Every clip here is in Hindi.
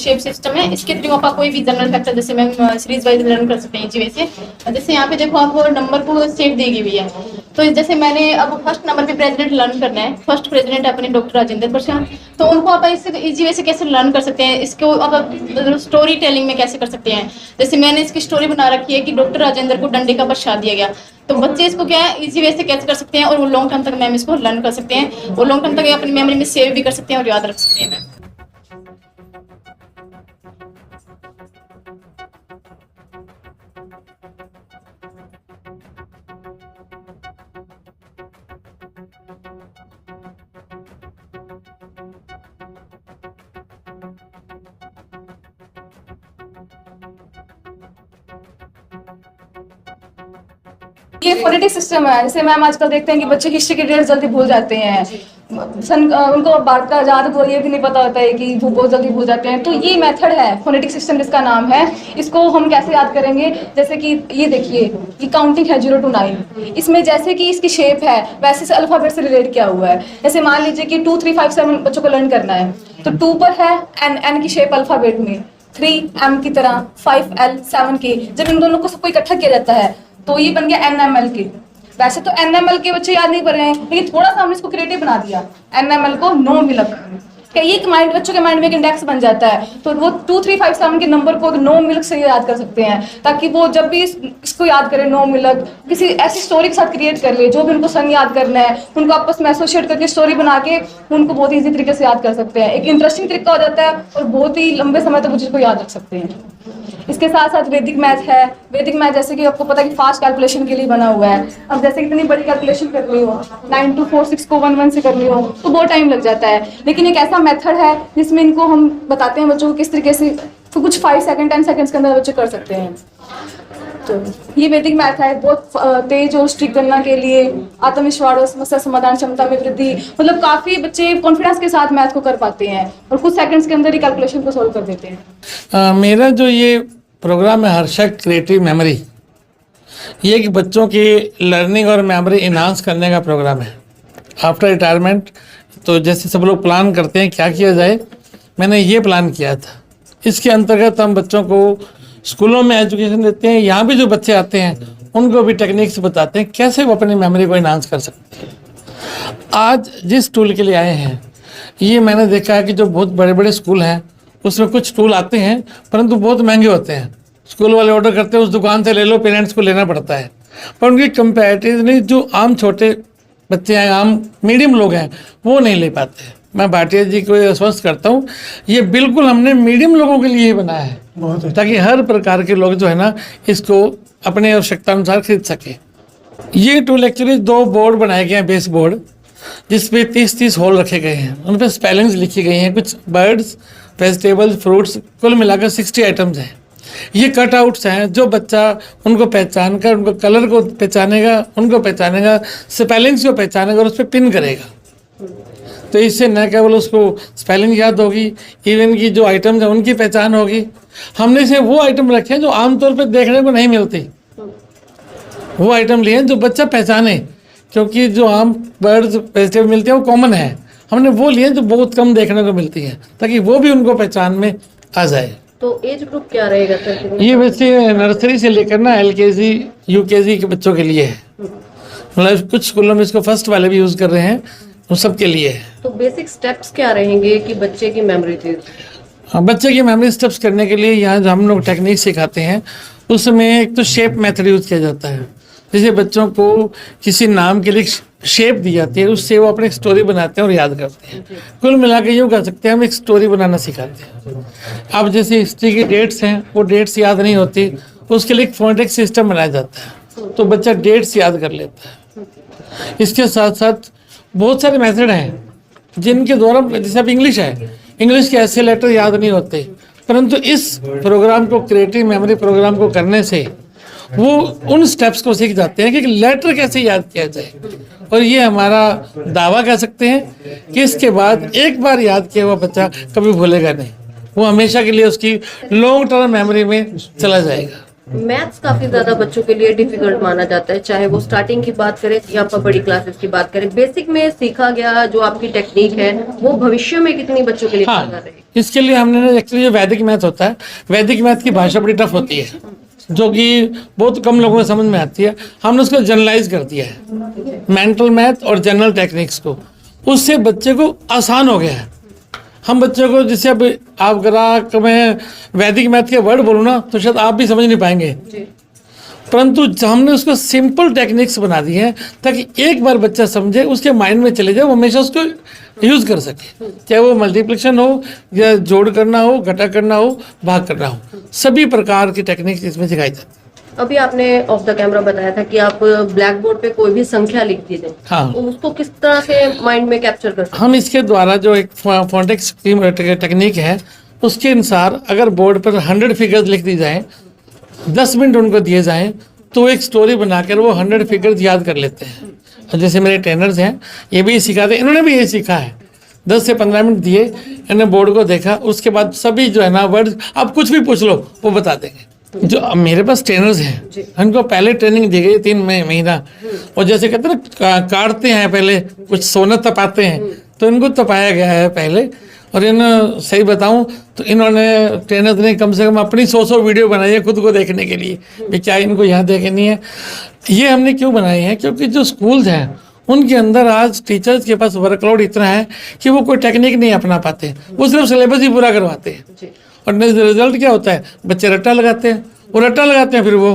शेप सिस्टम है। इसके थ्रू आप कोई भी जनरल फैक्टर जैसे मैम सीरीज वाइज लर्न कर सकते हैं इजी वे से। जैसे यहाँ पे देखो आप नंबर को शेप दी हुई है, तो जैसे मैंने अब फर्स्ट नंबर पे प्रेसिडेंट लर्न करना है, फर्स्ट प्रेसिडेंट अपने डॉक्टर राजेंद्र प्रसाद, तो उनको आप इससे इजी वे से कैसे लर्न कर सकते हैं, इसको आप स्टोरी टेलिंग में कैसे कर सकते हैं। जैसे मैंने इसकी स्टोरी बना रखी है कि डॉक्टर राजेंद्र को डंडे का प्रसाद दिया गया, तो बच्चे इसको क्या है इजी वे से कैसे कर सकते हैं और वो लॉन्ग टर्म तक मैम इसको लर्न कर सकते हैं और लॉन्ग टर्म तक अपनी मेमोरी में सेव भी कर सकते हैं और याद रख सकते हैं मैम। ये फोनेटिक सिस्टम है। जैसे मैम आजकल देखते हैं कि बच्चे हिस्ट्री के डेट जल्दी भूल जाते हैं, उनको भारत का आजाद हुआ ये भी नहीं पता होता है कि वो बहुत जल्दी भूल जाते हैं। तो ये मेथड है फोनेटिक सिस्टम जिसका नाम है, इसको हम कैसे याद करेंगे। जैसे कि ये देखिए, ये काउंटिंग है 0 to 9, इसमें जैसे कि इसकी शेप है वैसे से अल्फाबेट से रिलेट किया हुआ है। जैसे मान लीजिए कि 2 3 5 7 बच्चों को लर्न करना है, तो 2 पर है एन की शेप अल्फाबेट में, 3 M की तरह, 5 L 7 K। जब इन दोनों को सबको इकट्ठा किया जाता है तो ये बन गया NML के। वैसे तो NML के बच्चे याद नहीं कर रहे हैं, लेकिन थोड़ा सा हमने इसको क्रिएटिव बना दिया, NML को नो मिल्क। क्या ये माइंड बच्चों के माइंड में एक इंडेक्स बन जाता है, तो वो 2 3 5 7 के नंबर को नो मिल्क से याद कर सकते हैं, ताकि वो जब भी इसको याद करें नो मिल्क किसी ऐसी स्टोरी के साथ क्रिएट कर ले जो भी उनको सन याद करना है, उनको आपस में एसोसिएट करके स्टोरी बना के उनको बहुत ईजी तरीके से याद कर सकते हैं। एक इंटरेस्टिंग तरीका हो जाता है और बहुत ही लंबे समय तक वो चीज़ को याद रख सकते हैं। इसके साथ साथ वैदिक मैथ है। वैदिक मैथ जैसे कि आपको पता है कि फास्ट कैलकुलेशन के लिए बना हुआ है। अब जैसे इतनी बड़ी कैलकुलेशन करनी हो, 9 2 4 6 को 1 1 से करनी हो तो बहुत टाइम लग जाता है, लेकिन एक ऐसा मेथड है जिसमें इनको हम बताते हैं बच्चों को किस तरीके से, तो कुछ 5 सेकंड 10 सेकंड्स के अंदर बच्चे कर सकते हैं। तो ये वैदिक मैथ है, बहुत तेज और स्ट्रिक्ट गणना के लिए, आत्मविश्वास और समस्या समाधान क्षमता में वृद्धि, मतलब काफी बच्चे कॉन्फिडेंस के साथ मैथ को कर पाते हैं और कुछ सेकंड्स के अंदर ही कैलकुलेशन को सॉल्व कर देते हैं। मेरा जो ये प्रोग्राम है हर्षक क्रिएटिव मेमोरी, ये कि बच्चों की लर्निंग और मेमोरी इन्हांस करने का प्रोग्राम है आफ्टर रिटायरमेंट। तो जैसे सब लोग प्लान करते हैं क्या किया जाए, मैंने ये प्लान किया था। इसके अंतर्गत हम बच्चों को स्कूलों में एजुकेशन देते हैं, यहाँ भी जो बच्चे आते हैं उनको भी टेक्निक्स बताते हैं कैसे वो अपनी मेमोरी को इन्हांस कर सकते हैं। आज जिस टूल के लिए आए हैं, ये मैंने देखा है कि जो बहुत बड़े बड़े स्कूल हैं उसमें कुछ टूल आते हैं परंतु बहुत महंगे होते हैं। स्कूल वाले ऑर्डर करते हैं उस दुकान से ले लो, पेरेंट्स को लेना पड़ता है, पर उनकी कंपैरेटिवली जो आम छोटे बच्चे हैं, आम मीडियम लोग हैं, वो नहीं ले पाते। मैं भाटिया जी को आश्वस्त करता हूँ, ये बिल्कुल हमने मीडियम लोगों के लिए ही बनाया है ताकि हर प्रकार के लोग जो है ना इसको अपने आवश्यकता अनुसार खरीद सके। ये टूल एक्चुअली 2 बोर्ड बनाए गए हैं, बेस बोर्ड, जिसपे 30-30 होल रखे गए हैं, उन पर स्पेलिंग्स लिखी गई हैं, कुछ बर्ड्स, वेजिटेबल्स, फ्रूट्स, कुल मिलाकर 60 आइटम्स हैं। ये कटआउट्स हैं, जो बच्चा उनको पहचान कर, उनको कलर को पहचानेगा, उनको पहचानेगा, स्पेलिंग्स को पहचानेगा और उस पर पिन करेगा। तो इससे न केवल उसको स्पेलिंग याद होगी, इवन की जो आइटम्स हैं उनकी पहचान होगी। हमने इसे वो आइटम रखे हैं जो आमतौर पर देखने को नहीं मिलती, वो आइटम लिए हैं जो बच्चा पहचाने, क्योंकि जो आम बर्ड्स वेजिटेबल मिलते हैं वो कॉमन है, हमने वो लिए जो बहुत कम देखने को मिलती हैं ताकि वो भी उनको पहचान में आ जाए। तो एज ग्रुप क्या रहेगा सर? ये वैसे नर्सरी से लेकर ना LKG UKG के बच्चों के लिए है, मतलब कुछ स्कूलों में इसको फर्स्ट वाले भी यूज़ कर रहे हैं, वो सब के लिए है। तो बेसिक स्टेप्स क्या रहेंगे कि बच्चे की मेमोरी थी? हाँ, बच्चे की मेमोरी स्टेप्स करने के लिए यहाँ जो हम लोग टेक्निक सिखाते हैं उसमें एक तो शेप मेथड यूज़ किया जाता है। जैसे बच्चों को किसी नाम के लिए शेप दी जाती है, उससे वो अपनी स्टोरी बनाते हैं और याद करते हैं। कुल मिला के यूँ कह सकते हैं हम एक स्टोरी बनाना सिखाते हैं। अब जैसे हिस्ट्री की डेट्स हैं, वो डेट्स याद नहीं होती, उसके लिए एक फोनेटिक सिस्टम बनाया जाता है, तो बच्चा डेट्स याद कर लेता है। इसके साथ साथ बहुत सारे मेथड हैं जिनके द्वारा, जैसे अब इंग्लिश है, इंग्लिश के ऐसे लेटर याद नहीं होते, परंतु इस प्रोग्राम को, क्रिएटिव मेमोरी प्रोग्राम को करने से वो उन स्टेप्स को सीख जाते हैं कि लेटर कैसे याद किया जाए। और ये हमारा दावा कह सकते हैं कि इसके बाद एक बार याद किया हुआ बच्चा कभी भूलेगा नहीं, वो हमेशा के लिए उसकी लॉन्ग टर्म मेमोरी में चला जाएगा। मैथ्स काफी ज्यादा बच्चों के लिए डिफिकल्ट माना जाता है, चाहे वो स्टार्टिंग की बात करें या आप बड़ी क्लासेस की बात करें। बेसिक में सीखा गया जो आपकी टेक्निक है वो भविष्य में कितनी बच्चों के लिए कारगर हाँ, रहेगी? इसके लिए हमने एक्चुअली जो वैदिक मैथ होता है, वैदिक मैथ की भाषा बड़ी टफ होती है, जो कि बहुत कम लोगों को समझ में आती है। हमने उसको जनरलाइज कर दिया है, मेंटल मैथ और जनरल टेक्निक्स को, उससे बच्चे को आसान हो गया है। हम बच्चों को, जैसे अब आप ग्राहक में वैदिक मैथ के वर्ड बोलो ना तो शायद आप भी समझ नहीं पाएंगे, परंतु हमने उसको सिंपल टेक्निक्स बना दी हैं ताकि एक बार बच्चा समझे, उसके माइंड में चले जाए, वो हमेशा उसको यूज कर सके, चाहे वो मल्टीप्लिकेशन हो या जोड़ करना हो, घटा करना हो, भाग करना हो, सभी प्रकार की टेक्निक्स इसमें सिखाई जाती है। अभी आपने ऑफ द कैमरा बताया था कि आप ब्लैक बोर्ड पे कोई भी संख्या लिख दी दें, हाँ, तो उसको किस तरह से माइंड में कैप्चर कर सकते हम इसके द्वारा जो एक फोनेटिक्स टेक्निक है उसके अनुसार अगर बोर्ड पर 100 फिगर्स लिख दी जाए, 10 मिनट उनको दिए जाएं तो एक स्टोरी बनाकर वो 100 फिगर्स याद कर लेते हैं। और जैसे मेरे ट्रेनर्स हैं ये भी सिखाते हैं, इन्होंने भी ये सीखा है। 10 से 15 मिनट दिए, इन्होंने बोर्ड को देखा, उसके बाद सभी जो है ना वर्ड, आप कुछ भी पूछ लो वो बता देंगे। जो अब मेरे पास ट्रेनर्स हैं उनको पहले ट्रेनिंग दी गई 3 महीना, और जैसे कहते हैं ना काटते हैं पहले, कुछ सोना तपाते हैं, तो इनको तपाया गया है पहले। और इन सही बताऊं तो इन्होंने ट्रेनर्स ने कम से कम अपनी 100 वीडियो बनाई है खुद को देखने के लिए भी क्या इनको यहाँ देखनी है। ये हमने क्यों बनाई है, क्योंकि जो स्कूल्स हैं उनके अंदर आज टीचर्स के पास वर्कलोड इतना है कि वो कोई टेक्निक नहीं अपना पाते, वो सिर्फ सिलेबस ही पूरा करवाते हैं। और रिजल्ट क्या होता है, बच्चे रट्टा लगाते हैं, वो रट्टा लगाते हैं फिर वो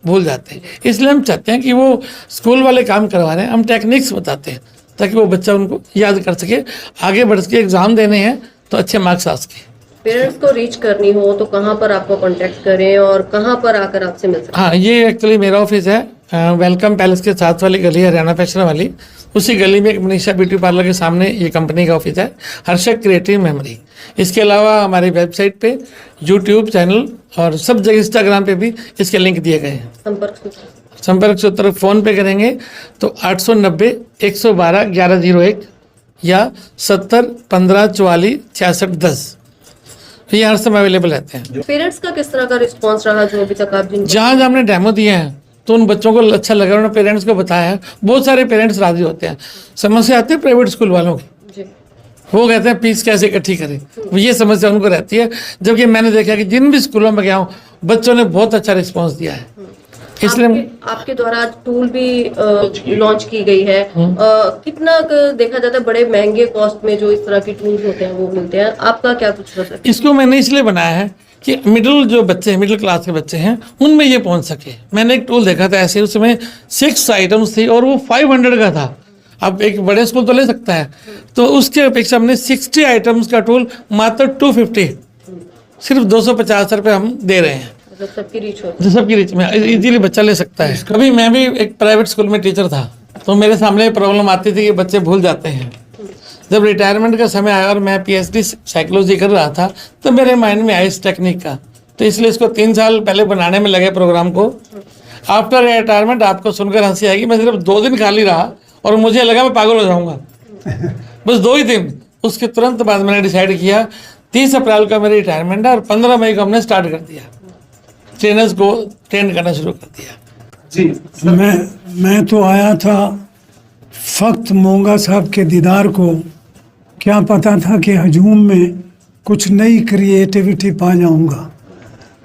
भूल जाते हैं। इसलिए हम चाहते हैं कि वो स्कूल वाले काम करवा रहे हैं, हम टेक्निक्स बताते हैं ताकि वो बच्चा उनको याद कर सके, आगे बढ़ सके, एग्जाम देने हैं तो अच्छे मार्क्स आ सके। पेरेंट्स को रीच करनी हो तो कहाँ पर आपको कांटेक्ट करें और कहाँ पर आकर आपसे मिल सकते हैं? हाँ, ये एक्चुअली मेरा ऑफिस है वेलकम पैलेस के साथ वाली गली, हरियाणा फैशन वाली, उसी गली में एक मनीषा ब्यूटी पार्लर के सामने ये कंपनी का ऑफिस है, हर्षक क्रिएटिव मेमोरी। इसके अलावा हमारी वेबसाइट पे, यूट्यूब चैनल और सब जगह, इंस्टाग्राम पे भी इसके लिंक दिए गए हैं। संपर्क सूत्र फ़ोन पे करेंगे तो 890 112 1101 या 70 15 44 66 10, ये हर समय अवेलेबल रहते हैं। पेरेंट्स का किस तरह का रिस्पांस रहा जो अभी तक आप जहाँ हमने डेमो दिए हैं तो उन बच्चों को अच्छा लगा, उन्होंने पेरेंट्स को बताया है, बहुत सारे पेरेंट्स राजी होते हैं। समस्या आती है प्राइवेट स्कूल वालों की, वो कहते हैं फीस कैसे इकट्ठी करें, ये समस्या उनको रहती है। जबकि मैंने देखा कि जिन भी स्कूलों में गया हूँ बच्चों ने बहुत अच्छा रिस्पॉन्स दिया है। इसलिए आपके द्वारा टूल भी लॉन्च की गई है, कितना देखा जाता है बड़े महंगे कॉस्ट में जो इस तरह के टूल्स होते हैं वो मिलते हैं, आपका क्या कुछ होता है? इसको मैंने इसलिए बनाया है कि जो बच्चे हैं, मिडिल क्लास के बच्चे हैं, उनमें ये पहुंच सके। मैंने एक टूल देखा था ऐसे, उसमें 6 आइटम्स थी और वो 500 का था। अब एक बड़े स्कूल तो ले सकता है, तो उसके अपेक्षा हमने 60 आइटम्स का टूल मात्र 250, सिर्फ 250 रुपये हम दे रहे हैं, सबकी रीच हो, जो सबकी रीच में इजीली बच्चा ले सकता है। कभी मैं भी एक प्राइवेट स्कूल में टीचर था तो मेरे सामने प्रॉब्लम आती थी कि बच्चे भूल जाते हैं। जब रिटायरमेंट का समय आया और मैं पीएचडी साइकोलॉजी कर रहा था तो मेरे माइंड में आया इस टेक्निक का, तो इसलिए इसको 3 साल पहले बनाने में लगे प्रोग्राम को। आफ्टर रिटायरमेंट आपको सुनकर हंसी आएगी, मैं सिर्फ 2 दिन खाली रहा और मुझे लगा मैं पागल हो जाऊंगा, बस 2 ही दिन। उसके तुरंत बाद मैंने डिसाइड किया 30 अप्रैल का मेरी रिटायरमेंट है और 15 मई को हमने स्टार्ट कर दिया, ट्रेनर्स को ट्रेन करना शुरू कर दिया। जी, मैं तो आया था फक्त मोंगा साहब के दीदार को, क्या पता था कि हजूम में कुछ नई क्रिएटिविटी पा जाऊंगा।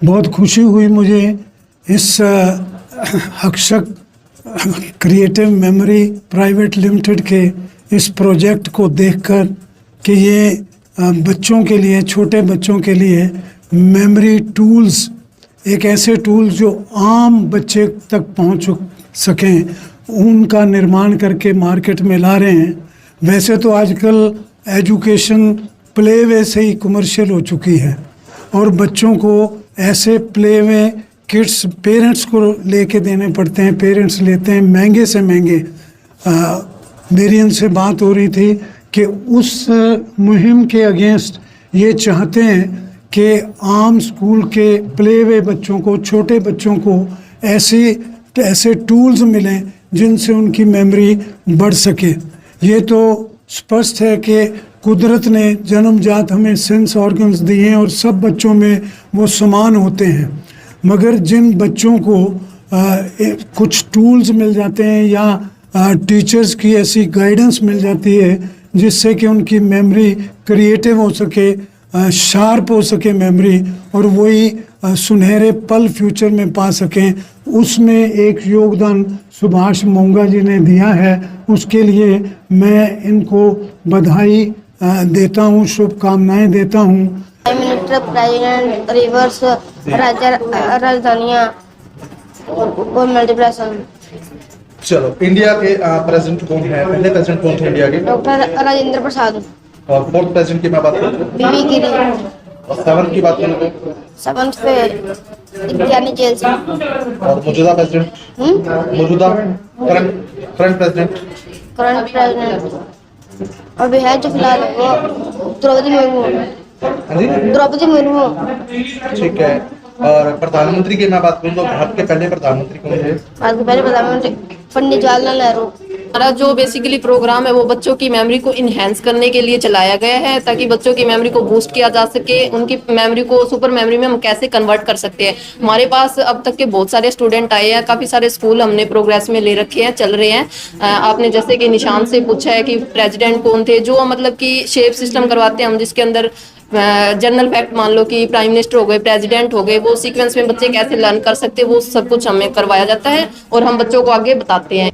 बहुत खुशी हुई मुझे इस हर्षक क्रिएटिव मेमोरी प्राइवेट लिमिटेड के इस प्रोजेक्ट को देखकर कि ये बच्चों के लिए, छोटे बच्चों के लिए मेमोरी टूल्स, एक ऐसे टूल्स जो आम बच्चे तक पहुंच सकें, उनका निर्माण करके मार्केट में ला रहे हैं। वैसे तो आजकल एजुकेशन प्ले वे से ही कमर्शियल हो चुकी है और बच्चों को ऐसे प्ले वे किट्स पेरेंट्स को लेके देने पड़ते हैं, पेरेंट्स लेते हैं महंगे से महंगे। मेरी उनसे बात हो रही थी कि उस मुहिम के अगेंस्ट ये चाहते हैं कि आम स्कूल के प्ले वे बच्चों को, छोटे बच्चों को ऐसे टूल्स मिलें जिनसे उनकी मेमोरी बढ़ सके। ये तो स्पष्ट है कि कुदरत ने जन्मजात हमें सेंस ऑर्गन्स दिए हैं और सब बच्चों में वो समान होते हैं, मगर जिन बच्चों को कुछ टूल्स मिल जाते हैं या टीचर्स की ऐसी गाइडेंस मिल जाती है जिससे कि उनकी मेमोरी क्रिएटिव हो सके, शार्प हो सके मेमोरी, और वही सुनहरे पल फ्यूचर में पा सकें, उसमें एक योगदान सुभाष मोंगा जी ने दिया है। उसके लिए मैं इनको बधाई देता हूँ, शुभकामनाएं देता हूँ। प्राइम मिनिस्टर, प्रेसिडेंट, रिवर्स राजधानियाँ और मल्टीप्लेक्शन। चलो, इंडिया के प्रेसिडेंट कौन है? पहले प्रेसिडेंट कौन थे इंडिया के? डॉक्टर राजेंद्र प्रसाद। और फोर्थ प्रेसिडेंट की मैं बात करूँ, बीवी गिरी। और सेवंथ की बात करूँ तो? सेवंथ पे ज्ञानी जेल सिंह। और मौजूदा प्रेसिडेंट, मौजूदा करंट प्रेसिडेंट? करंट प्रेसिडेंट अभी है जो फिलहाल वो द्रौपदी मुर्मू। हाँ जी, द्रौपदी मुर्मू। ठीक है। और प्रधानमंत्री की मैं बात करूँ तो भारत के पहले प्रधानमंत्री कौन थे? भारत के पहले प्रधानमंत्री पंडित जवाहरलाल नेहरू। हमारा जो बेसिकली प्रोग्राम है वो बच्चों की मेमोरी को इनहेंस करने के लिए चलाया गया है, ताकि बच्चों की मेमोरी को बूस्ट किया जा सके। उनकी मेमोरी को सुपर मेमोरी में हम कैसे कन्वर्ट कर सकते हैं। हमारे पास अब तक के बहुत सारे स्टूडेंट आए हैं, काफ़ी सारे स्कूल हमने प्रोग्रेस में ले रखे हैं, चल रहे हैं। आपने जैसे कि निशान से पूछा है कि प्रेसिडेंट कौन थे, जो मतलब कि शेप सिस्टम करवाते हैं हम, जिसके अंदर जनरल फैक्ट मान लो कि प्राइम मिनिस्टर हो गए, प्रेसिडेंट हो गए, वो सीक्वेंस में बच्चे कैसे लर्न कर सकते हैं, वो सब कुछ हमें करवाया जाता है और हम बच्चों को आगे बताते हैं।